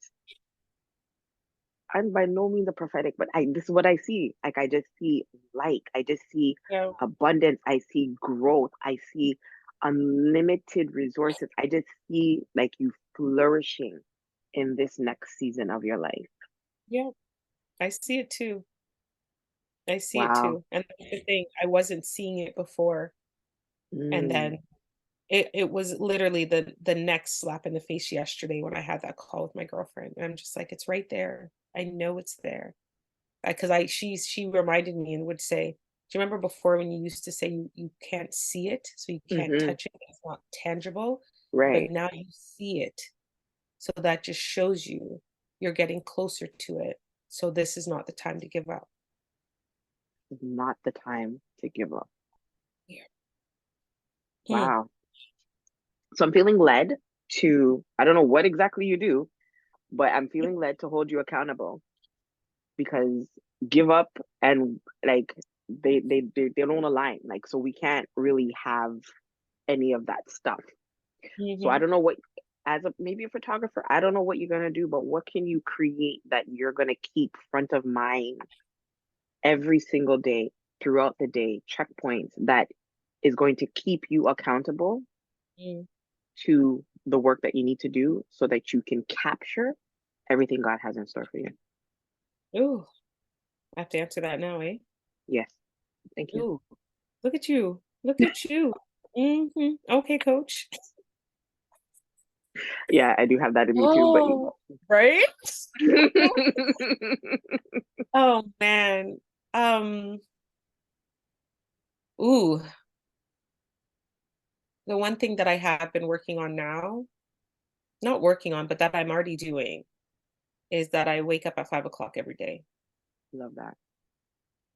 I'm by no means a prophetic, but I this is what I see. Like I just see light. I just see Yeah. abundance. I see growth. I see unlimited resources. I just see like you flourishing in this next season of your life. Yeah. I see it too. I see it Wow. too. And that's the thing. I wasn't seeing it before. And Mm, then it was literally the next slap in the face yesterday when I had that call with my girlfriend. And I'm just like, it's right there. I know it's there. Because she reminded me and would say, "Do you remember before when you used to say you can't see it, so you can't hmm. touch it, it's not tangible, but Right. now you see it, so that just shows you you're getting closer to it. So this is not the time to give up." Not the time to give up. Yeah. Hmm. Wow. So I'm feeling led to, I don't know what exactly you do, but I'm feeling led to hold you accountable because give up and like they don't align. Like so we can't really have any of that stuff. So I Hmm. don't know what, as a maybe a photographer, I don't know what you're gonna do, but what can you create that you're gonna keep front of mind every single day throughout the day, checkpoints that is going to keep you accountable Hmm. to the work that you need to do so that you can capture everything God has in store for you. Ooh, I have to answer that now, eh? Yes. Thank you. Ooh, look at you. Look at you. Okay, coach. Yeah, I do have that in me too, but Oh, right? mm-hmm. Oh man. Um, ooh, the one thing that I have been working on now, not working on, but that I'm already doing, is that I wake up at 5 o'clock every day. Love that.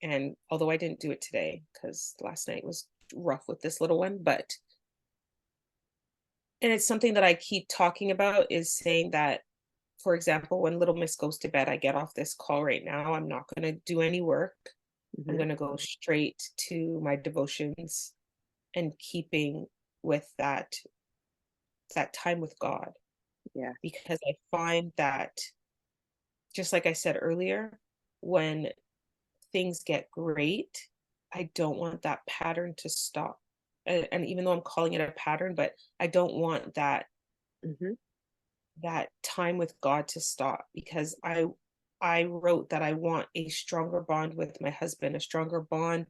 And although I didn't do it today, because last night was rough with this little one, but and it's something that I keep talking about is saying that, for example, when little miss goes to bed, I get off this call right now. I'm not going to do any work. I'm Hmm. going to go straight to my devotions and keeping with that time with God, Yeah. because I find that, just like I said earlier, when things get great, I don't want that pattern to stop. And even though I'm calling it a pattern, but I don't want Hmm. that time with God to stop, because I wrote that I want a stronger bond with my husband, a stronger bond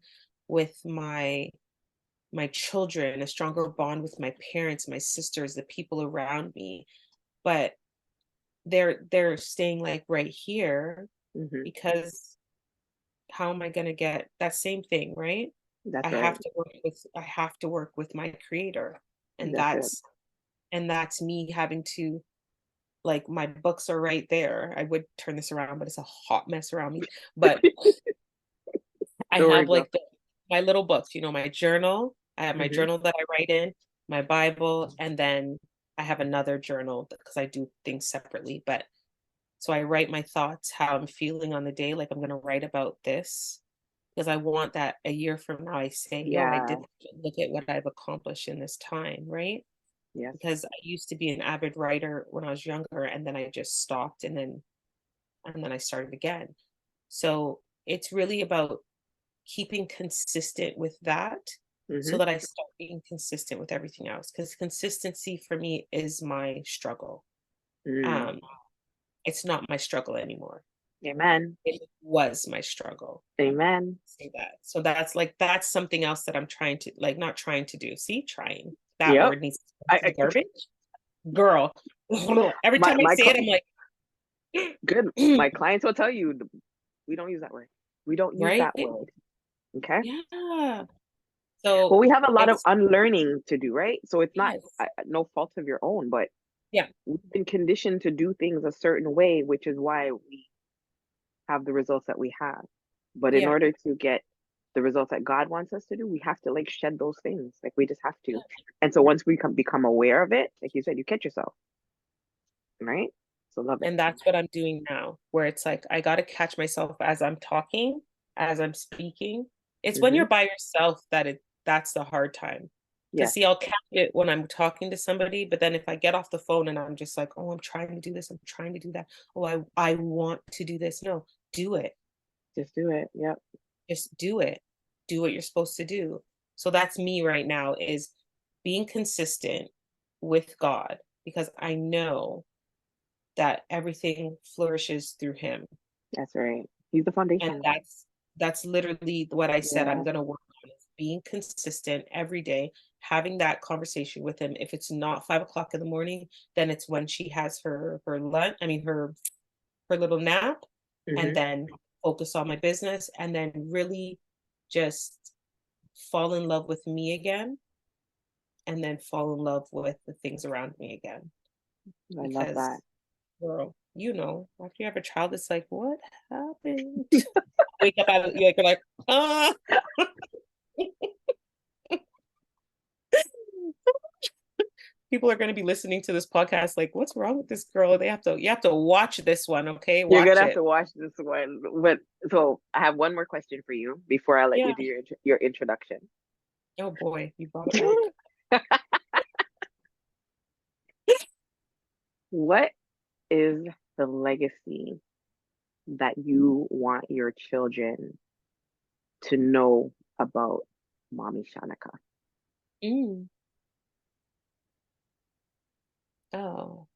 with my children, a stronger bond with my parents, my sisters, the people around me. But they're staying like right here, Hmm. because how am I going to get that same thing, right? That's right. I have to work with my creator. And That's it. that's me having to like my books are right there. I would turn this around, but it's a hot mess around me. But I Don't worry, have girl. like my little books, my journal. I have my Hmm. journal that I write in, my Bible, and then I have another journal because I do things separately. But so I write my thoughts, how I'm feeling on the day. Like I'm going to write about this because I want that a year from now, I say, yo, I Yeah. did look at what I've accomplished in this time, right? Yes. Because I used to be an avid writer when I was younger, and then I just stopped, and then I started again. So it's really about keeping consistent with that so Hmm. that I start being consistent with everything else. Because consistency for me is my struggle. Mm. Um, it's not my struggle anymore. Amen. It was my struggle. Amen. Say that. So that's something else that I'm trying to like not trying to do. See, trying. That Yep. word needs to go to I the garbage. Girl. Every my time I my say cl- it, I'm good. like, My clients will tell you we don't use that word. We don't use right? that word. Okay. Yeah. Well, So we have a lot of it's unlearning to do, right? So it's not yes. no fault of your own, but Yeah. we've been conditioned to do things a certain way, which is why we have the results that we have. But in Yeah. order to get the results that God wants us to do, we have to like shed those things. Like we just have to. And so once we become aware of it, like you said, you catch yourself, right? So love it. And that's what I'm doing now, where it's like I got to catch myself as I'm talking, as I'm speaking. It's when Hmm. you're by yourself that's the hard time. Because Yes, see, I'll catch it when I'm talking to somebody, but then if I get off the phone and I'm just like, oh, I'm trying to do this, I'm trying to do that. Oh, I want to do this. No, do it. just do it. Yep, Just do it. Do what you're supposed to do. So that's me right now is being consistent with God because I know that everything flourishes through him. that's right. He's the And foundation. that's literally what I said I'm Yeah. going to work on is being consistent every day, having that conversation with him. If it's not 5 o'clock in the morning, then it's when she has her lunch, I mean her little nap, and Hmm. then focus on my business and then really just fall in love with me again and then fall in love with the things around me again. I love Because that. girl, after you have a child, it's like, what happened? Wake up out of you're like, ah. People are going to be listening to this podcast like, what's wrong with this girl? You have to watch this one, okay? You're Watch gonna have it. to watch this one. But so I have one more question for you before I let Yeah. you do your introduction. Oh boy, you brought it back. What is the legacy that you want your children to know about mommy Shanika? Mm. Oh,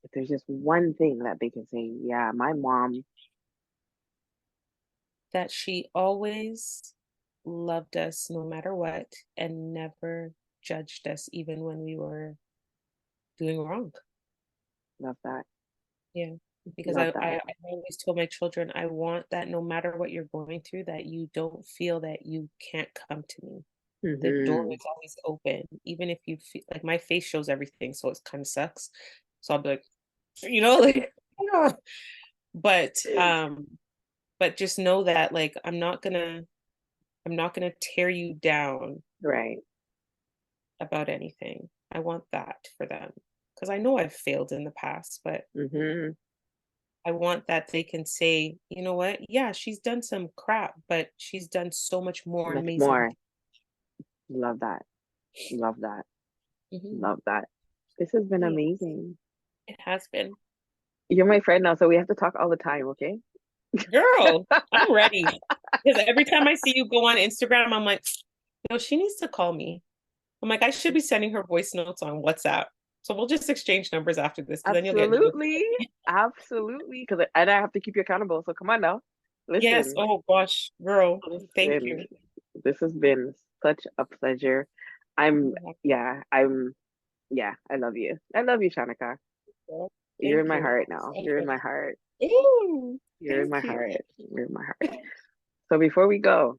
If there's just one thing that they can say, yeah, my mom that she always loved us no matter what and never judged us even when we were doing wrong. loved that, Yeah. Because love that. I always told my children, I want that no matter what you're going through, that you don't feel that you can't come to me. The door Hmm. is always open, even if you feel like my face shows everything, so it kind of sucks. So I'll be like, like, "Ah." but but just know that like I'm not gonna tear you down Right. about anything. I want that for them because I know I've failed in the past, but Hmm. I want that they can say, you know what? Yeah, she's done some crap, but she's done so much more Much amazing. more. Love that. Love that. Mhm. Love that. This has been Yeah, amazing. it has been. You're my friend now, so we have to talk all the time, okay? Girl, I'm ready. Because every time I see you go on Instagram, I'm like, no, she needs to call me. I'm like, I should be sending her voice notes on WhatsApp. So we'll just exchange numbers after this because then you'll get Absolutely. notified. Absolutely. Because and I have to keep you accountable. So come on now. Yes. Listen, Oh gosh, girl. Thank listen. you. This has been such a pleasure. I'm yeah, yeah, I love you. I love you, Shanika. Girl. You're in Thank my you. heart now. You're in my heart. Ooh, You're in my thank you. heart. You're in my heart. So before we go,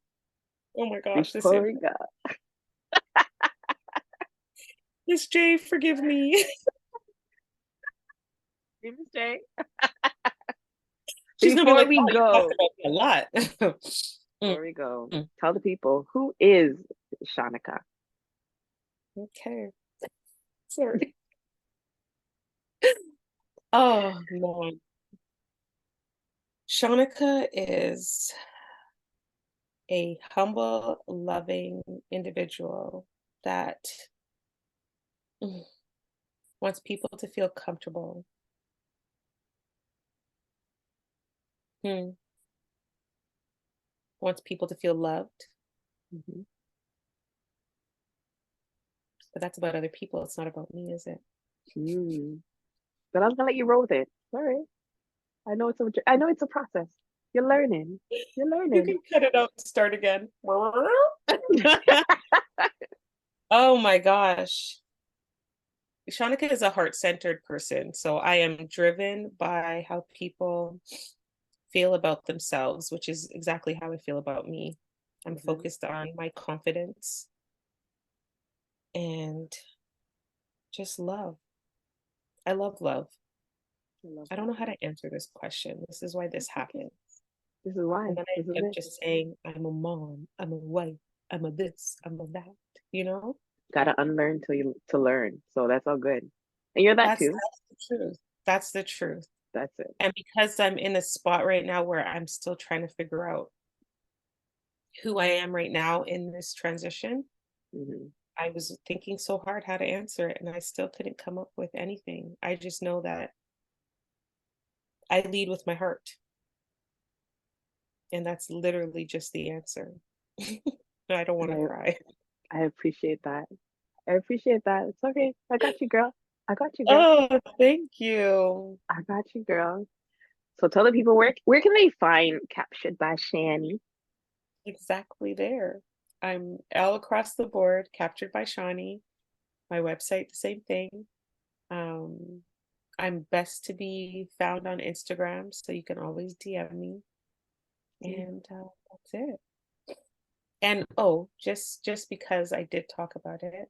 Oh my gosh, before listen. we go, Miss J, forgive me. Shay. She's gonna be Before like, we "Oh, you talked go, about me a lot." Mm, before we go, mm. tell the people who is Shanika. Okay, sorry. Oh man, Shanika is a humble, loving individual that mm, wants people to feel comfortable. Hmm. Wants people to feel loved, Hmm. but that's about other people. It's not about me, is it? Mm. But I was gonna let you roll with it. All right. I know it's a process. You're learning. You're You learning. can cut it out and start again. Oh my gosh. Shanika is a heart-centered person. So I am driven by how people feel about themselves, which is exactly how I feel about me. I'm Hmm. focused on my confidence and just love. I love love. I love I don't that. know how to answer this question. This is why this That's okay. happened. This is why. And then This I is kept it. just saying, I'm a mom, I'm a wife, I'm a this, I'm a that, you know? Gotta unlearn to learn. So that's all good. And you're that too. That's the truth. That's the truth. That's it. And because I'm in a spot right now where I'm still trying to figure out who I am right now in this transition, Hmm. I was thinking so hard how to answer it and I still couldn't come up with anything. I just know that I lead with my heart. And that's literally just the answer. I don't want And to cry. I appreciate that. I appreciate that. It's okay. I got you, girl. I got you, girl. Oh, thank you. I got you, girl. So tell the people where can they find Captured by Shani? Exactly there. I'm all across the board, captured by Shani. My website, the same thing. Um, I'm best to be found on Instagram, so you can always DM me. Mm, And that's it. And oh, just because I did talk about it,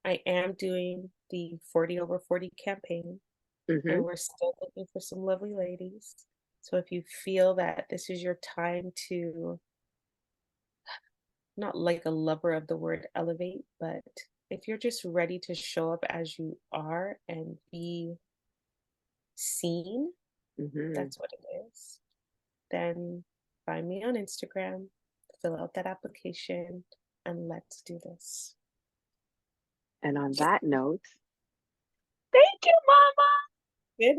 I am doing the 40 over 40 campaign, mm-hmm. and we're still looking for some lovely ladies. So if you feel that this is your time to, not like a lover of the word elevate, but if you're just ready to show up as you are and be seen, Mm-hmm. that's what it is, then find me on Instagram, fill out that application, and let's do this. And on that note, thank you, Mama. Did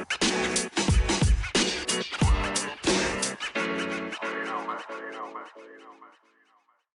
it.